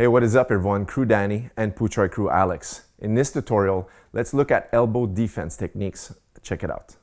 Hey, what is up everyone? Crew Danny and Puchar Crew Alex. In this tutorial, let's look at elbow defense techniques. Check it out.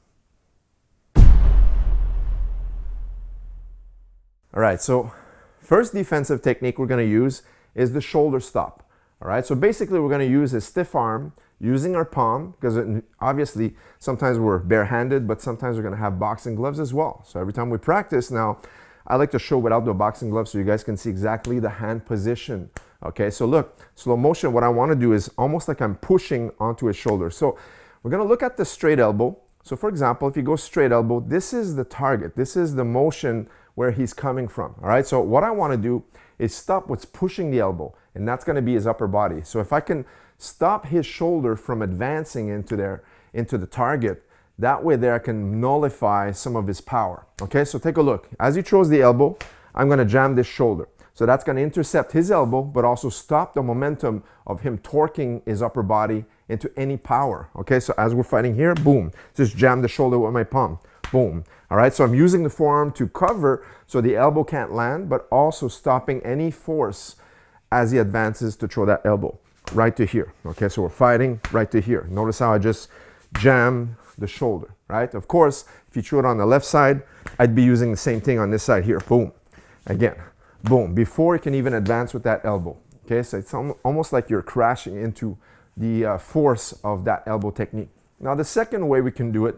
All right, so first defensive technique we're going to use is the shoulder stop. All right, so basically we're going to use a stiff arm using our palm, because obviously sometimes we're barehanded, but sometimes we're going to have boxing gloves as well. So every time we practice now, I like to show without the boxing gloves so you guys can see exactly the hand position. Okay, so look, slow motion, what I want to do is almost like I'm pushing onto his shoulder. So we're going to look at the straight elbow. So for example, if you go straight elbow, this is the target. This is the motion where he's coming from. All right, so what I want to do is stop what's pushing the elbow, and that's going to be his upper body. So if I can stop his shoulder from advancing into the target, that way there I can nullify some of his power. Okay, so take a look. As he throws the elbow, I'm going to jam this shoulder. So that's going to intercept his elbow, but also stop the momentum of him torquing his upper body into any power. Okay, so as we're fighting here, boom, just jam the shoulder with my palm, boom. All right, so I'm using the forearm to cover so the elbow can't land, but also stopping any force as he advances to throw that elbow right to here. Okay, so we're fighting right to here. Notice how I just jam the shoulder, right? Of course, if you throw it on the left side, I'd be using the same thing on this side here. Boom, again, boom, before you can even advance with that elbow. Okay, so it's almost like you're crashing into the force of that elbow technique. Now, the second way we can do it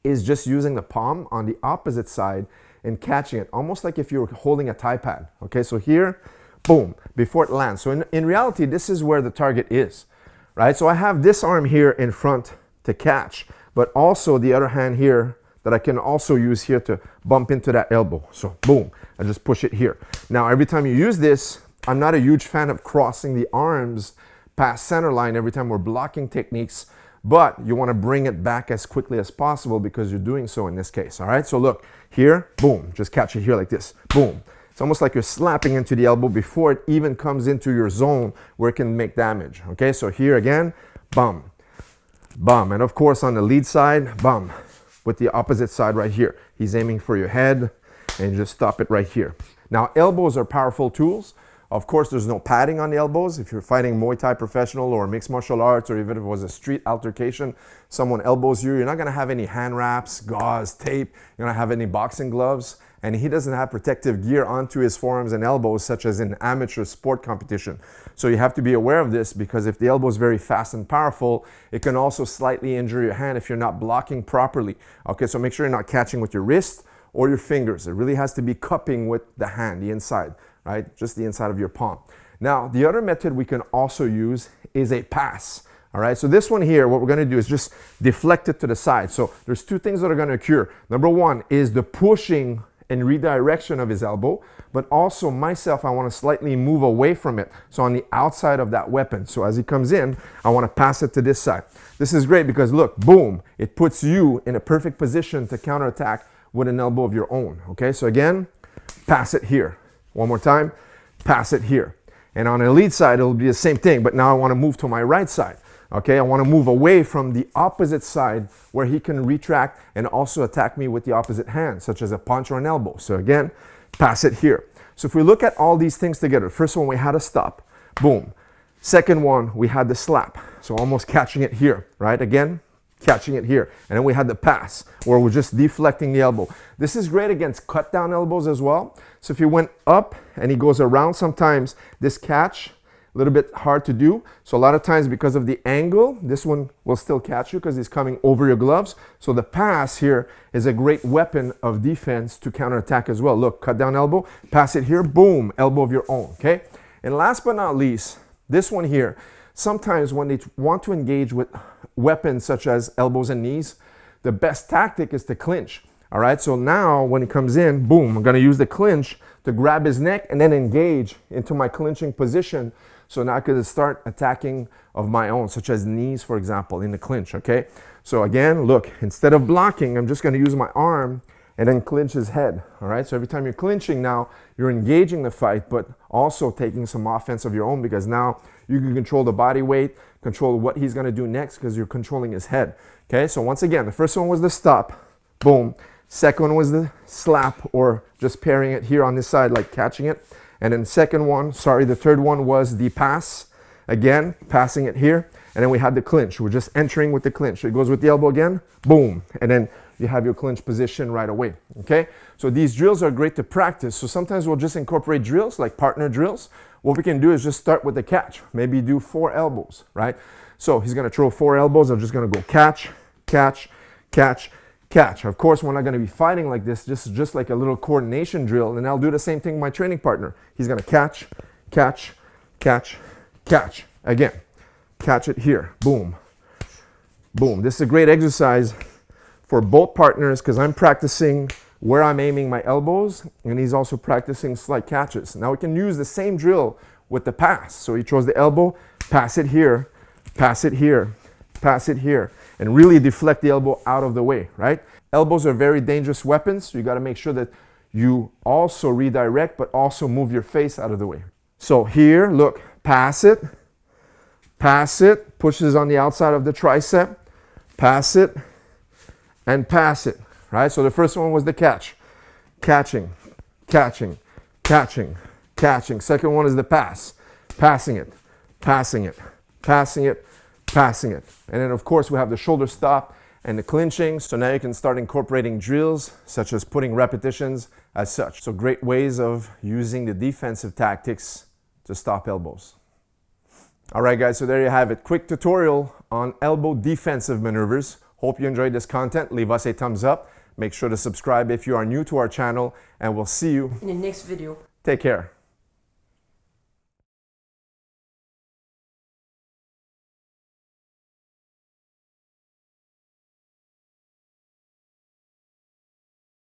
is just using the palm on the opposite side and catching it, almost like if you're holding a Thai pad. Okay, so here, boom, before it lands. So in reality, this is where the target is, right? So I have this arm here in front to catch, but also the other hand here that I can also use here to bump into that elbow. So boom, I just push it here. Now, every time you use this, I'm not a huge fan of crossing the arms past center line every time we're blocking techniques, but you want to bring it back as quickly as possible because you're doing so in this case. All right, so look here, boom, just catch it here like this, boom. It's almost like you're slapping into the elbow before it even comes into your zone where it can make damage. Okay, so here again, bum, bum, and of course on the lead side, bum, with the opposite side right here. He's aiming for your head, and just stop it right here. Now, elbows are powerful tools. Of course, there's no padding on the elbows. If you're fighting Muay Thai professional or mixed martial arts, or even if it was a street altercation, someone elbows you, you're not gonna have any hand wraps, gauze, tape, you're not gonna have any boxing gloves, and he doesn't have protective gear onto his forearms and elbows, such as in amateur sport competition. So you have to be aware of this, because if the elbow is very fast and powerful, it can also slightly injure your hand if you're not blocking properly. Okay, so make sure you're not catching with your wrist or your fingers. It really has to be cupping with the hand, the inside, right? Just the inside of your palm. Now, the other method we can also use is a pass. All right, so this one here, what we're gonna do is just deflect it to the side. So there's two things that are gonna occur. Number one is the pushing and redirection of his elbow, but also myself, I wanna slightly move away from it. So on the outside of that weapon. So as he comes in, I wanna pass it to this side. This is great because look, boom, it puts you in a perfect position to counterattack with an elbow of your own. Okay, so again, pass it here. One more time, pass it here. And on the lead side, it'll be the same thing, but now I wanna move to my right side. Okay, I wanna move away from the opposite side where he can retract and also attack me with the opposite hand, such as a punch or an elbow. So again, pass it here. So if we look at all these things together, first one, we had a stop, boom. Second one, we had the slap. So almost catching it here, right? Again, catching it here. And then we had the pass, where we're just deflecting the elbow. This is great against cut down elbows as well. So if he went up and he goes around, sometimes this catch, a little bit hard to do. So a lot of times because of the angle, this one will still catch you because he's coming over your gloves. So the pass here is a great weapon of defense to counterattack as well. Look, cut down elbow, pass it here, boom, elbow of your own, okay? And last but not least, this one here, sometimes when they want to engage with weapons such as elbows and knees, the best tactic is to clinch. All right, so now when he comes in, boom, I'm gonna use the clinch to grab his neck and then engage into my clinching position. So now I could start attacking of my own, such as knees, for example, in the clinch, okay? So again, look, instead of blocking, I'm just gonna use my arm and then clinch his head, all right? So every time you're clinching now, you're engaging the fight, but also taking some offense of your own, because now you can control the body weight, control what he's gonna do next, because you're controlling his head, okay? So once again, the first one was the stop, boom. Second one was the slap, or just pairing it here on this side, like catching it. And then the third one was the pass. Again, passing it here. And then we had the clinch. We're just entering with the clinch. It goes with the elbow again, boom. And then you have your clinch position right away, okay? So these drills are great to practice. So sometimes we'll just incorporate drills, like partner drills. What we can do is just start with the catch. Maybe do 4 elbows, right? So he's gonna throw 4 elbows. I'm just gonna go catch, catch, catch, catch. Of course, we're not gonna be fighting like this. This is just like a little coordination drill. And I'll do the same thing with my training partner. He's gonna catch, catch, catch, catch. Again, catch it here, boom, boom. This is a great exercise for both partners because I'm practicing where I'm aiming my elbows and he's also practicing slight catches. Now we can use the same drill with the pass. So he throws the elbow, pass it here, pass it here, pass it here, and really deflect the elbow out of the way, right? Elbows are very dangerous weapons. So you got to make sure that you also redirect, but also move your face out of the way. So here, look, pass it, pushes on the outside of the tricep, pass it, and pass it, right? So the first one was the catch. Catching, catching, catching, catching. Second one is the pass. Passing it, passing it, passing it, passing it. And then of course we have the shoulder stop and the clinching. So now you can start incorporating drills such as putting repetitions as such. So great ways of using the defensive tactics to stop elbows. All right guys, so there you have it. Quick tutorial on elbow defensive maneuvers. Hope you enjoyed this content. Leave us a thumbs up. Make sure to subscribe if you are new to our channel, and we'll see you in the next video. Take care.